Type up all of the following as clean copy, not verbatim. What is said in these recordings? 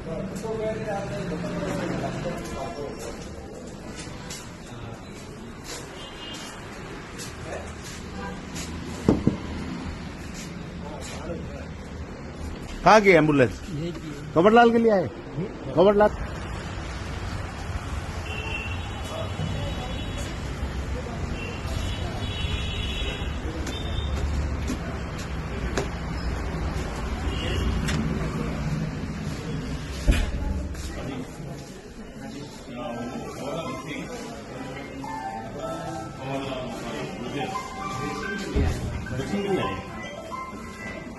कहाँ की एम्बुलेंस? कंवरलाल के लिए आए? कंवरलाल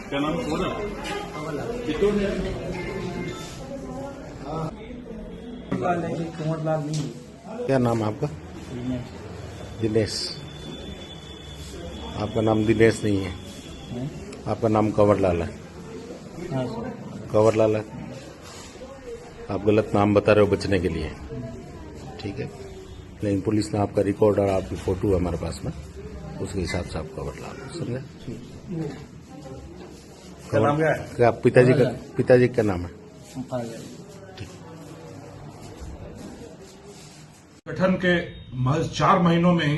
क्या नाम है? कंवरलाल नहीं। क्या नाम है आपका? दिनेश। आपका नाम दिनेश नहीं है, आपका नाम कंवरलाल है। हाँ सर। कंवरलाल है। आप गलत नाम बता रहे हो बचने के लिए, ठीक है? लेकिन पुलिस ने आपका रिकॉर्ड और आपकी फोटो है हमारे पास में, उसके हिसाब से आप कंवरलाल हो, समझे? क्या नाम क्या है? क्या पिताजी का नाम है? गठन के महज 4 महीनों में ही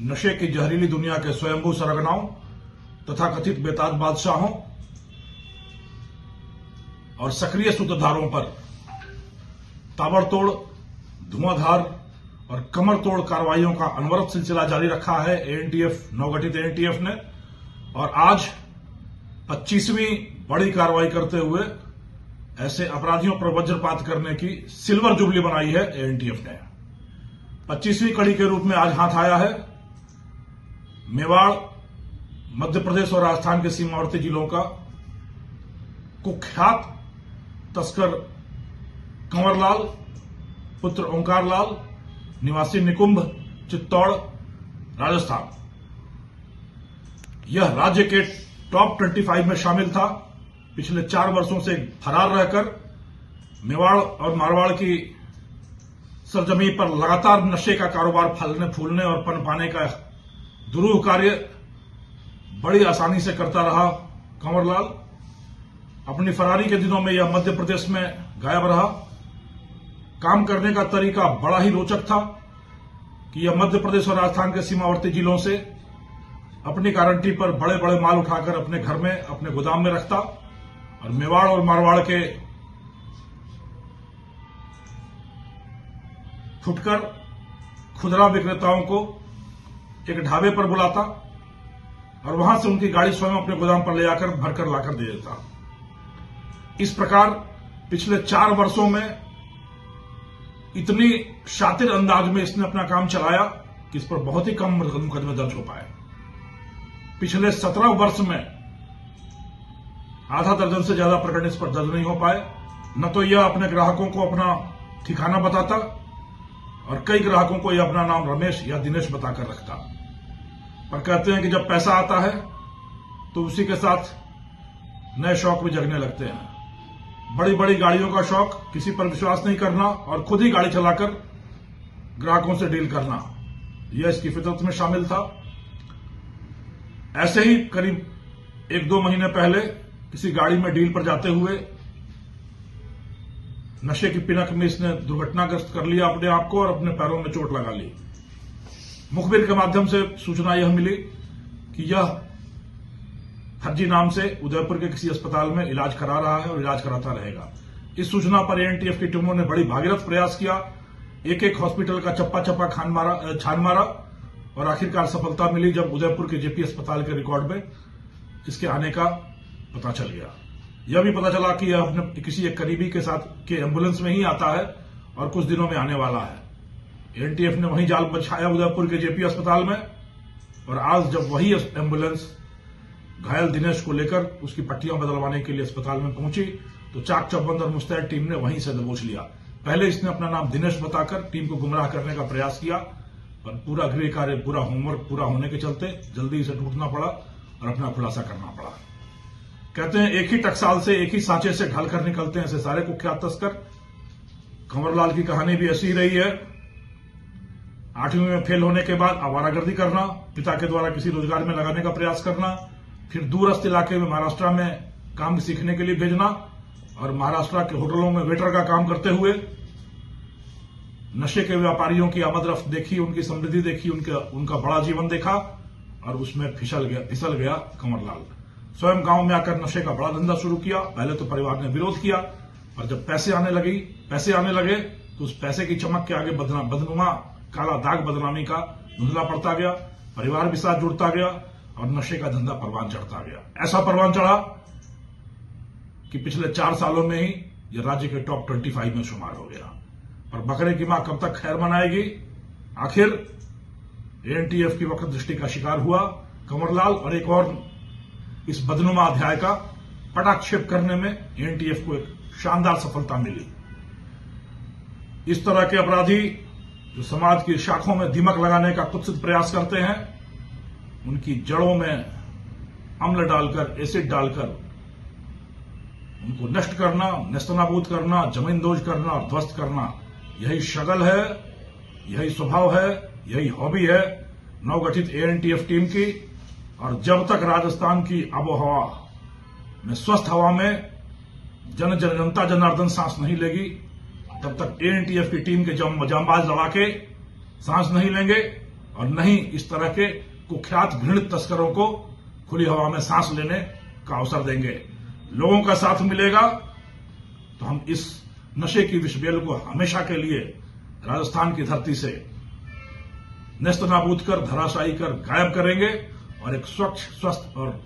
नशे की जहरीली दुनिया के स्वयंभू सरगनाओं तथा कथित बेताज बादशाहों और सक्रिय सूत्रधारों पर ताबड़तोड़, धुआंधार और कमर तोड़ कार्रवाइयों का अनवरत सिलसिला जारी रखा है एएनटीएफ, नवगठित एएनटीएफ ने। और आज 25वीं बड़ी कार्रवाई करते हुए ऐसे अपराधियों पर वज्रपात करने की सिल्वर जुबली बनाई है एएनटीएफ ने। 25वीं कड़ी के रूप में आज हाथ आया है मेवाड़, मध्य प्रदेश और राजस्थान के सीमावर्ती जिलों का कुख्यात तस्कर कंवरलाल पुत्र ओंकार लाल, निवासी निकुंभ, चित्तौड़, राजस्थान। यह राज्य के टॉप 25 में शामिल था। पिछले 4 वर्षों से फरार रहकर मेवाड़ और मारवाड़ की सरजमी पर लगातार नशे का कारोबार फलने फूलने और पनपाने का दुरूह कार्य बड़ी आसानी से करता रहा कंवरलाल। अपनी फरारी के दिनों में यह मध्य प्रदेश में गायब रहा। काम करने का तरीका बड़ा ही रोचक था कि यह मध्य प्रदेश और राजस्थान के सीमावर्ती जिलों से अपनी गारंटी पर बड़े बड़े माल उठाकर अपने घर में, अपने गोदाम में रखता और मेवाड़ और मारवाड़ के फुटकर खुदरा विक्रेताओं को एक ढाबे पर बुलाता और वहां से उनकी गाड़ी स्वयं अपने गोदाम पर ले जाकर भरकर लाकर दे देता। इस प्रकार पिछले 4 वर्षों में इतनी शातिर अंदाज में इसने अपना काम चलाया कि इस पर बहुत ही कम मुकदमे दर्ज हो पाए। पिछले 17 वर्ष में आधा दर्जन से ज्यादा प्रकरण इस पर दर्ज नहीं हो पाए। न तो यह अपने ग्राहकों को अपना ठिकाना बताता और कई ग्राहकों को यह अपना नाम रमेश या दिनेश बताकर रखता। पर कहते हैं कि जब पैसा आता है तो उसी के साथ नए शौक भी जगने लगते हैं। बड़ी बड़ी गाड़ियों का शौक, किसी पर विश्वास नहीं करना और खुद ही गाड़ी चलाकर ग्राहकों से डील करना, यह इसकी फितरत में शामिल था। ऐसे ही करीब 1-2 महीने पहले किसी गाड़ी में डील पर जाते हुए नशे की पिनक में इसने दुर्घटनाग्रस्त कर लिया अपने आप को और अपने पैरों में चोट लगा ली। मुखबिर के माध्यम से सूचना यह मिली कि यह फर्जी नाम से उदयपुर के किसी अस्पताल में इलाज करा रहा है और इलाज कराता रहेगा। इस सूचना पर एएनटीएफ की टीमों ने बड़ी भागीरथ प्रयास किया, एक हॉस्पिटल का चप्पा छान मारा और आखिरकार सफलता मिली जब उदयपुर के जेपी अस्पताल के रिकॉर्ड में इसके आने का पता चल गया। यह भी पता चला कि यह अपने किसी एक करीबी के साथ के एम्बुलेंस में ही आता है और कुछ दिनों में आने वाला है। एएनटीएफ ने वहीं जाल बिछाया उदयपुर के जेपी अस्पताल में और आज जब वही एम्बुलेंस घायल दिनेश को लेकर उसकी पट्टियां बदलवाने के लिए अस्पताल में पहुंची तो चाक चौबंद और मुस्तैद टीम ने वहीं से दबोच लिया। पहले इसने अपना नाम दिनेश बताकर टीम को गुमराह करने का प्रयास किया, पर पूरा गृह कार्य, पूरा होमवर्क पूरा होने के चलते जल्दी इसे टूटना पड़ा और अपना खुलासा करना पड़ा। कहते हैं एक ही टकसाल से, एक ही सांचे से ढल कर निकलते हैं ऐसे सारे कुख्यात तस्कर। कंवरलाल की कहानी भी ऐसी ही रही है। 8वीं में फेल होने के बाद आवारागर्दी करना, पिता के द्वारा किसी रोजगार में लगाने का प्रयास करना, फिर दूरस्थ इलाके में महाराष्ट्र में काम सीखने के लिए भेजना और महाराष्ट्र के होटलों में वेटर का काम करते हुए नशे के व्यापारियों की आमदरफ्त देखी, उनकी समृद्धि देखी, उनका बड़ा जीवन देखा और उसमें फिसल गया कंवरलाल। स्वयं गांव में आकर नशे का बड़ा धंधा शुरू किया। पहले तो परिवार ने विरोध किया, और जब पैसे आने लगे तो उस पैसे की चमक के आगे बदनुमा काला दाग बदनामी का धुंधला पड़ता गया। परिवार भी साथ जुड़ता गया और नशे का धंधा परवान चढ़ता गया। ऐसा परवान चढ़ा कि पिछले 4 सालों में ही यह राज्य के टॉप 25 में शुमार हो गया। पर बकरे की मां कब तक खैर मनाएगी? आखिर एएनटीएफ की वक्र दृष्टि का शिकार हुआ कंवरलाल, और एक और इस बदनुमा अध्याय का पटाक्षेप करने में एएनटीएफ को एक शानदार सफलता मिली। इस तरह के अपराधी जो समाज की शाखों में दीमक लगाने का कुत्सित प्रयास करते हैं, उनकी जड़ों में अम्ल डालकर, एसिड डालकर उनको नष्ट करना, नेस्तनाबूद करना, जमींदोज करना और ध्वस्त करना, यही शगल है, यही स्वभाव है, यही हॉबी है नवगठित एएनटीएफ टीम की। और जब तक राजस्थान की आबोहवा में, स्वस्थ हवा में जनता जनार्दन सांस नहीं लेगी, तब तक एएनटीएफ की टीम के जांबाज लड़ाके सांस नहीं लेंगे और न ही इस तरह के कुख्यात घृणित तस्करों को खुली हवा में सांस लेने का अवसर देंगे। लोगों का साथ मिलेगा तो हम इस नशे की विषबेल को हमेशा के लिए राजस्थान की धरती से नेस्तनाबूद कर, धराशायी कर गायब करेंगे और एक स्वच्छ, स्वस्थ और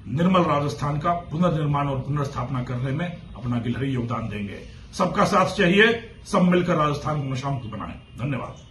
निर्मल राजस्थान का पुनर्निर्माण और पुनर्स्थापना करने में अपना गिलहरी योगदान देंगे। सबका साथ चाहिए, सब मिलकर राजस्थान को नशामुक्त बनाएं। धन्यवाद।